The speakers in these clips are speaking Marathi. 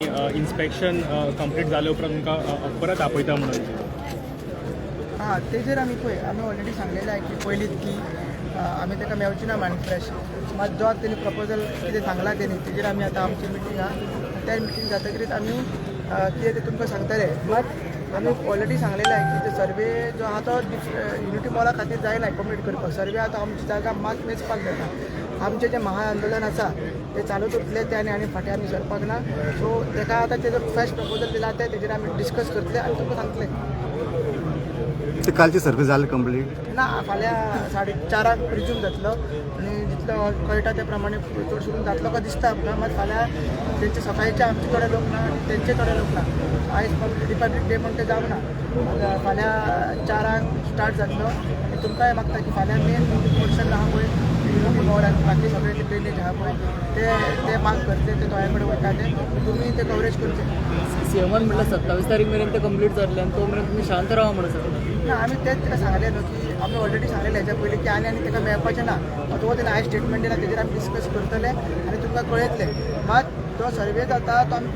इन्स्पेक्शन कंप्लीट जाले उपरांत तुमकां परत आपयता म्हणून हां तेजेर आमी ऑलरेडी सांगलेलें आहे की पयलींच की आमी ताका मेवची ना मायंड फ्रेश मात जो तेणी प्रपोजल कितें सांगला तेणी तेजेर आमी आतां आमची मिटींग आहा त्या मिटींग जातकीर आमी कितें तें तुमकां सांगतले मात आमी ऑलरेडी सांगलेलें आहे की तो सर्वे जो आहा तो युनिटी मॉला खातीर जायना कंप्लीट करपाक सर्वे आतां आमची जागा मात मेजपाक जाता आमचें जें महाआंदोलन आसा ते चालूच उरतले ते आनी फाटीं आमी सरपाक ना सो ताका आतां तेजो फ्रेश प्रपोजल दिला तेजेर आमी डिस्कस करतले आनी तुमकां सांगतले ते कालचे सर्वे जाले कंप्लीट ना फाल्यां 4:30 रिज्यूम जातलो आनी जितलो कळटा त्या प्रमाणे चड करून जातलो का दिसता आमकां मात फाल्यां तेंचे सकाळचे आमचे थोडे लोक ना तेंचे थोडे लोक ना आयज रिपब्लीक डे म्हणून ते जावना फाल्यां 4:00 स्टार्ट जातलो आनी तुमकांय मागता की फाल्यां मेन पोर्शन आहा पळय युनिटी मॉल आनी बाकी सगळे ते ड्रेनेज आहा पळय ते माग करचे ते थोड्या कडेन वयता ते तुमी ते कवरेज करचे सीएमान म्हटलं 27 तारीख मेरेन ते कंप्लीट जातले आनी तो मेरेन तुमी शांत राहा म्हणून सांगता ना आमी तेच ताका सांगलें न्हू की आमी ऑलरेडी सांगलेलें हेच्या पयलीं की आनी ताका मेळपाचें ना तो तेणें आयज स्टेटमेंट दिला तेजेर आमी डिस्कस करतले आनी तुमकां कळयतले मात जो सर्वे जाता तो आमी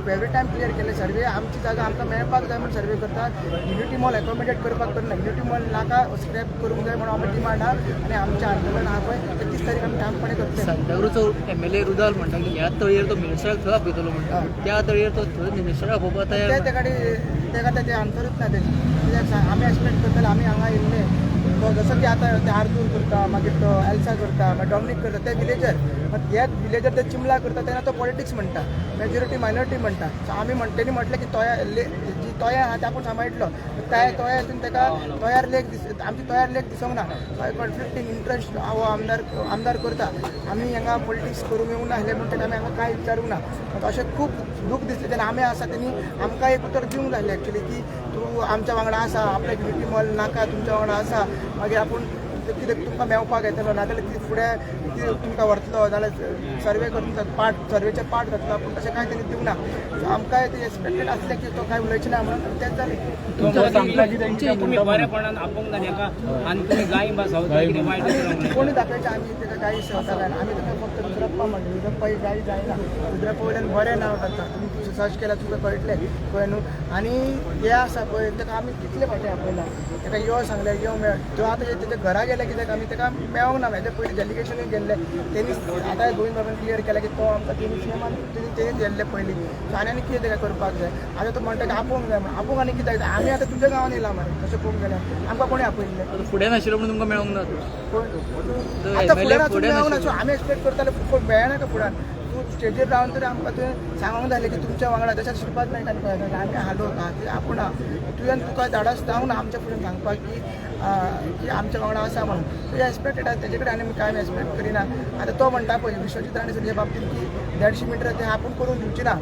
वेरी टायम क्लियर केले सर्वे आमची जागा आमकां मेळपाक जाय म्हणून सर्वे करता युनिटी मॉल एकोमोडेट करपाक करना युनिटी मॉल नाका स्क्रॅप करूंक जाय म्हणून आमी डिमांड आहा आनी आमचें आंदोलन आहा पळय 31 तारीख आमी ठामपणे करतले सांताक्रूजचो MLA रुदाल म्हणटा की ह्या तळयेर तो मिनिस्टराक थंय आपयतलो म्हणटा त्या तळयेर तो थंय मिनिस्टराक आपोवपाक तयार तेका तेजें आन्सरूच ना तेजें आमी एक्सपेक्ट करतले आमी हांगा येयल्ले तो जसो की आतां ते आरतूर करता मागीर तो एल्सा करता मागीर डॉमिनीक करता ते विलेजर हेच विलेजर ते चिमला करता तेन्ना तो पॉलिटिक्स म्हणटा मेजॉरिटी मायनॉरिटी म्हणटा सो आमी तेणी म्हटलें की जी तोया आहा ते आपूण सांबाळटलो तोया हितून ताका तोयार लेख आमची तोयार लेख दिसूंक ना कॉन्फ्लिक्टींग इंट्रस्ट हो आमदार करता आमी हांगा पॉलिटिक्स करूंक येवंक ना आहले म्हणून ताका आमी हांगा कांय विचारूंक ना अशें खूब दूख दिसलें तेन्ना आमी आसा तेणी आमकां एक उतर दिवंक जाय एक्चुली की तूं आमच्या वांगडा आसा आपल्याक युनिटी मॉल नाका तुमच्या वांगडा आसा मागीर आपूण कितें तुमकां मेवपाक येतलो नाजाल्यार कितें फुडें कितें तुमकां व्हरतलो जाल्यार सर्वे करून सर्वेचे पार्ट जातलो पूण तशें कांय तेणी दिवंक ना आमकां ते एक्सपेक्टेड आसलें की तो कांय उलयचे ना म्हणून तेंच जालें तुम्ही बरेपणान आपोवंक ना हेका आनी तुमी गायी बसवता कितें वायट कोणी दाखयचे आमी ताका गायी सेवता जायना आमी ताका फक्त रुद्रप्पा म्हणटा रुद्रप्पा ही गायी जायना रुद्रप्पा वयल्यान बरें नांव जाता तुमी सर्च केल्यार तुमकां कळटलें कळ्ळें न्हू आनी हे आसा पळय ताका आमी कितले फावटी आपयला ताका यो सांगलें यो मेळ तो आतां तेच्या घरा गेले कित्याक आमी ताका मेळोंक ना हेच्या पयलीं डेलिगेशनूय गेल्ले तेणी आतां गोविंद बाबान क्लियर केला की तो आमकां तेणी सीएमान तेणीच गेल्ले पयलीं सो आनी कितें ताका करपाक जाय आतां तो म्हणटा की आपोवंक जाय म्हणून आपोवंक आनी कित्याक जाय आमी आतां तुमच्या गांवांत येयला मरे तशें पळोवंक गेल्यार आमकां कोणी आपयल्ले फुडें नाशिल्लो म्हणून तुमकां मेळोंक ना आतां फुडें मेळोंक ना सो आमी एक्सपेक्ट करताले फुकट मेळना का फुड्यान तूं स्टेजीर रावन तरी आमकां तुवें सांगूंक जालें की तुमच्या वांगडा तशें श्रीपाद नायकान पळय आमी हालो आपूण तुवें तुका धाडस जावंक ना आमच्या फुडें सांगपाक की आमच्या वांगडा आसा म्हणून तुवें एक्सपेक्टेड आसा तेजे कडेन आनी कांय एक्सपेक्ट करिना आतां तो म्हणटा पळय विश्वजीत राणे सर हे बाबतींत की 150 मिटर ते आपूण करून दिवची ना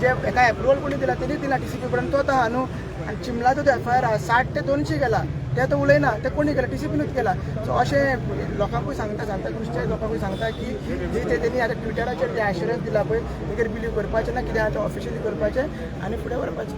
जे एका एप्रुवल कोणी दिला तेणी दिला TCP पर्यंत तोच आहा न्हू आनी चिमलाचो जो FIR आहा 60 ते 200 गेला ते तो उलयना ते कोणी केला TCPनूच केला सो अशें लोकांकूय सांताक्रूजच्या लोकांकूय सांगता की जे तेणी आतां ट्विटराचेर जे एश्युरन्स दिला पळय तेजेर बिलीव करपाचें ना कितें आहा तें ऑफिशियली करपाचें आनी फुडें व्हरपाचें